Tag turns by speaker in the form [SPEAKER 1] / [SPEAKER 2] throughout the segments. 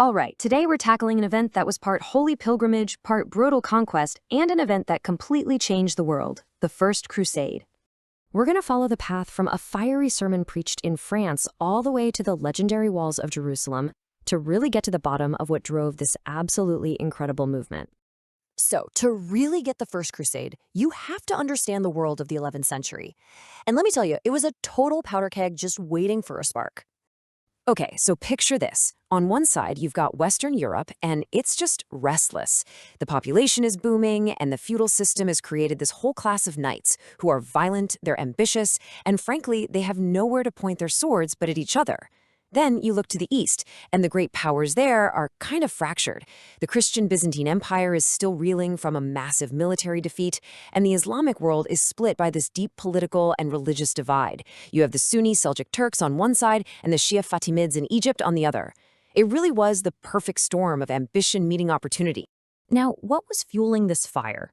[SPEAKER 1] All right, today we're tackling an event that was part holy pilgrimage, part brutal conquest, and an event that completely changed the world, the First Crusade. We're going to follow the path from a fiery sermon preached in France all the way to the legendary walls of Jerusalem to really get to the bottom of what drove this absolutely incredible movement.
[SPEAKER 2] So, to really get the First Crusade, you have to understand the world of the 11th century. And let me tell you, it was a total powder keg just waiting for a spark. Okay, so picture this. On one side, you've got Western Europe, and it's just restless. The population is booming, and the feudal system has created this whole class of knights who are violent, they're ambitious, and frankly, they have nowhere to point their swords but at each other. Then you look to the east, and the great powers there are kind of fractured. The Christian Byzantine Empire is still reeling from a massive military defeat, and the Islamic world is split by this deep political and religious divide. You have the Sunni Seljuk Turks on one side and the Shia Fatimids in Egypt on the other. It really was the perfect storm of ambition meeting opportunity. Now, what was fueling this fire?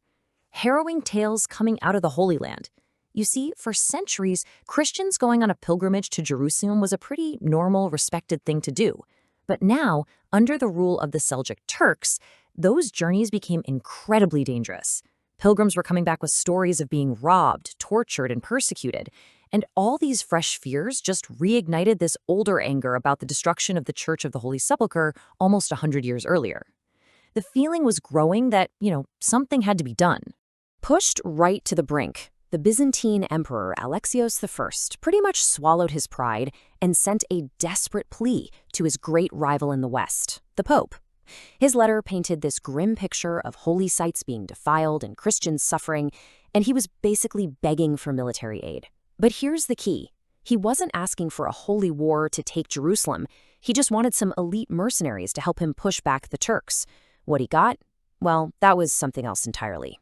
[SPEAKER 2] Harrowing tales coming out of the Holy Land. You see, for centuries, Christians going on a pilgrimage to Jerusalem was a pretty normal, respected thing to do. But now, under the rule of the Seljuk Turks, those journeys became incredibly dangerous. Pilgrims were coming back with stories of being robbed, tortured, and persecuted. And all these fresh fears just reignited this older anger about the destruction of the Church of the Holy Sepulchre almost 100 years earlier. The feeling was growing that, something had to be done. Pushed right to the brink, the Byzantine Emperor Alexios I pretty much swallowed his pride and sent a desperate plea to his great rival in the West, the Pope. His letter painted this grim picture of holy sites being defiled and Christians suffering, and he was basically begging for military aid. But here's the key. He wasn't asking for a holy war to take Jerusalem. He just wanted some elite mercenaries to help him push back the Turks. What he got? Well, that was something else entirely.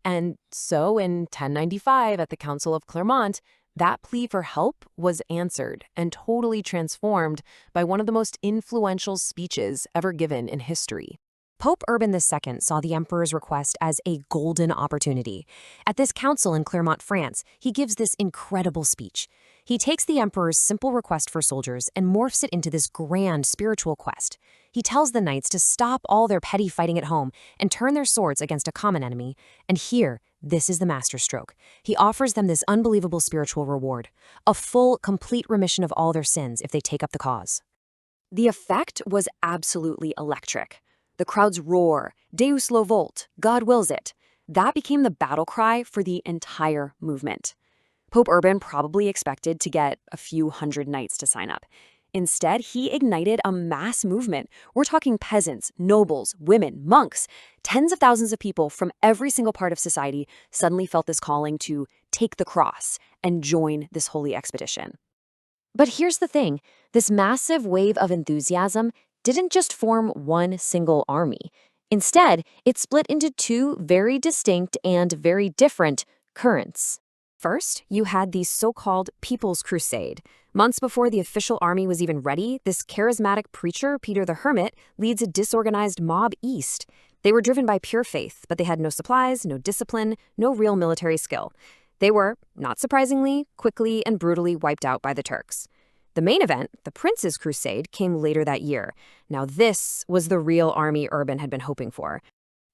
[SPEAKER 2] And so in 1095 at the Council of Clermont, that plea for help was answered and totally transformed by one of the most influential speeches ever given in history. Pope Urban II saw the emperor's request as a golden opportunity. At this council in Clermont, France, he gives this incredible speech. He takes the emperor's simple request for soldiers and morphs it into this grand spiritual quest. He tells the knights to stop all their petty fighting at home and turn their swords against a common enemy. And here, this is the masterstroke. He offers them this unbelievable spiritual reward, a full, complete remission of all their sins if they take up the cause. The effect was absolutely electric. The crowds roar, Deus lo volt, God wills it. That became the battle cry for the entire movement. Pope Urban probably expected to get a few hundred knights to sign up. Instead, he ignited a mass movement. We're talking peasants, nobles, women, monks. Tens of thousands of people from every single part of society suddenly felt this calling to take the cross and join this holy expedition. But here's the thing. This massive wave of enthusiasm didn't just form one single army. Instead, it split into two very distinct and very different currents. First, you had the so-called People's Crusade. Months before the official army was even ready, this charismatic preacher, Peter the Hermit, leads a disorganized mob east. They were driven by pure faith, but they had no supplies, no discipline, no real military skill. They were, not surprisingly, quickly and brutally wiped out by the Turks. The main event, the Prince's Crusade, came later that year. Now this was the real army Urban had been hoping for.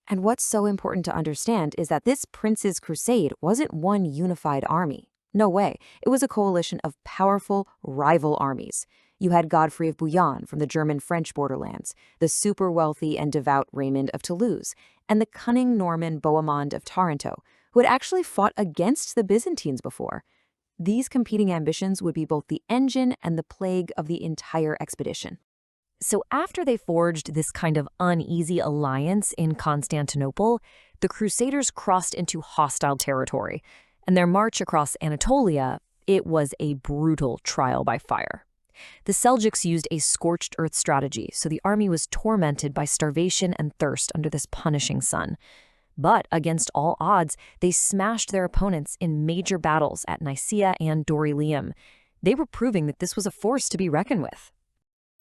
[SPEAKER 2] And what's so important to understand is that this Prince's Crusade wasn't one unified army. No way. It was a coalition of powerful rival armies. You had Godfrey of Bouillon from the German-French borderlands, the super-wealthy and devout Raymond of Toulouse, and the cunning Norman Bohemond of Taranto, who had actually fought against the Byzantines before. These competing ambitions would be both the engine and the plague of the entire expedition. So after they forged this kind of uneasy alliance in Constantinople, the Crusaders crossed into hostile territory, and their march across Anatolia, it was a brutal trial by fire. The Seljuks used a scorched earth strategy, so the army was tormented by starvation and thirst under this punishing sun. But against all odds, they smashed their opponents in major battles at Nicaea and Dorylaeum. They were proving that this was a force to be reckoned with.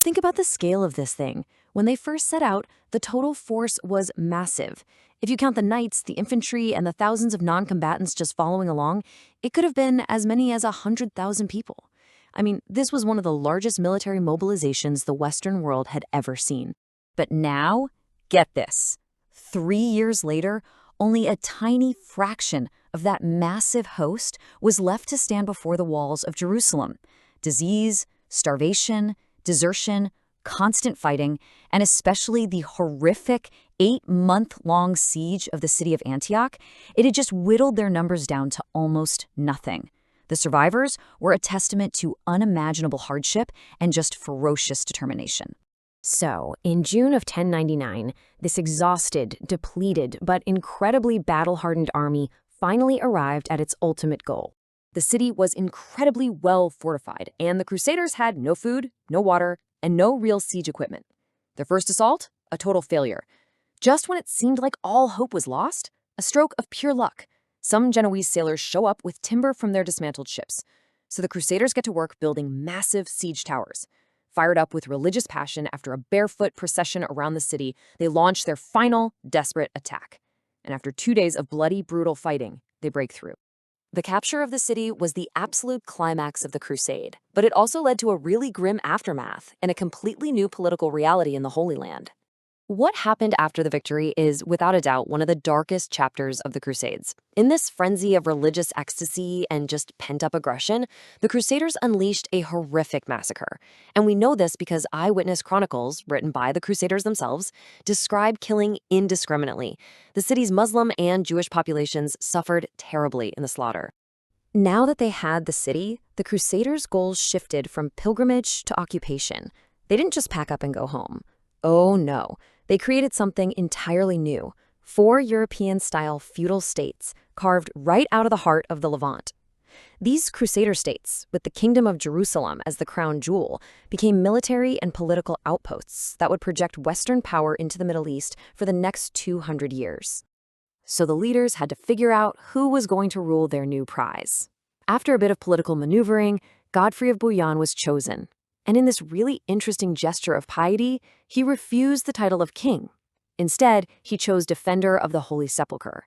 [SPEAKER 2] Think about the scale of this thing. When they first set out, the total force was massive. If you count the knights, the infantry, and the thousands of non-combatants just following along, it could have been as many as 100,000 people. I mean, this was one of the largest military mobilizations the Western world had ever seen. But now, get this. 3 years later, only a tiny fraction of that massive host was left to stand before the walls of Jerusalem. Disease, starvation, desertion, constant fighting, and especially the horrific 8-month-long siege of the city of Antioch, it had just whittled their numbers down to almost nothing. The survivors were a testament to unimaginable hardship and just ferocious determination.
[SPEAKER 1] So, in June of 1099, this exhausted, depleted, but incredibly battle-hardened army finally arrived at its ultimate goal. The city was incredibly well fortified, and the Crusaders had no food, no water, and no real siege equipment. Their first assault? A total failure. Just when it seemed like all hope was lost, a stroke of pure luck. Some Genoese sailors show up with timber from their dismantled ships. So the Crusaders get to work building massive siege towers. Fired up with religious passion after a barefoot procession around the city, they launch their final, desperate attack. And after 2 days of bloody, brutal fighting, they break through.
[SPEAKER 2] The capture of the city was the absolute climax of the crusade, but it also led to a really grim aftermath and a completely new political reality in the Holy Land. What happened after the victory is, without a doubt, one of the darkest chapters of the Crusades. In this frenzy of religious ecstasy and just pent-up aggression, the Crusaders unleashed a horrific massacre. And we know this because eyewitness chronicles, written by the Crusaders themselves, describe killing indiscriminately. The city's Muslim and Jewish populations suffered terribly in the slaughter.
[SPEAKER 1] Now that they had the city, the Crusaders' goals shifted from pilgrimage to occupation. They didn't just pack up and go home. Oh no. They created something entirely new, 4 European-style feudal states carved right out of the heart of the Levant. These Crusader states, with the Kingdom of Jerusalem as the crown jewel, became military and political outposts that would project Western power into the Middle East for the next 200 years. So the leaders had to figure out who was going to rule their new prize. After a bit of political maneuvering, Godfrey of Bouillon was chosen. And in this really interesting gesture of piety, he refused the title of king. Instead, he chose defender of the Holy Sepulchre.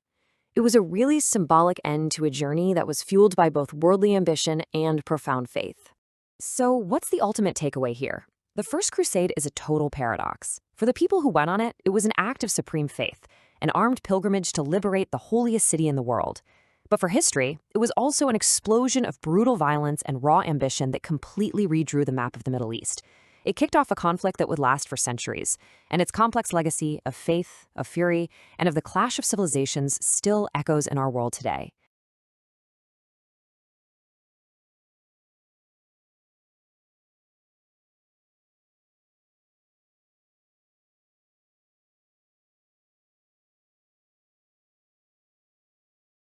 [SPEAKER 1] It was a really symbolic end to a journey that was fueled by both worldly ambition and profound faith. So what's the ultimate takeaway here? The First Crusade is a total paradox. For the people who went on it, it was an act of supreme faith, an armed pilgrimage to liberate the holiest city in the world. But for history, it was also an explosion of brutal violence and raw ambition that completely redrew the map of the Middle East. It kicked off a conflict that would last for centuries, and its complex legacy of faith, of fury, and of the clash of civilizations still echoes in our world today.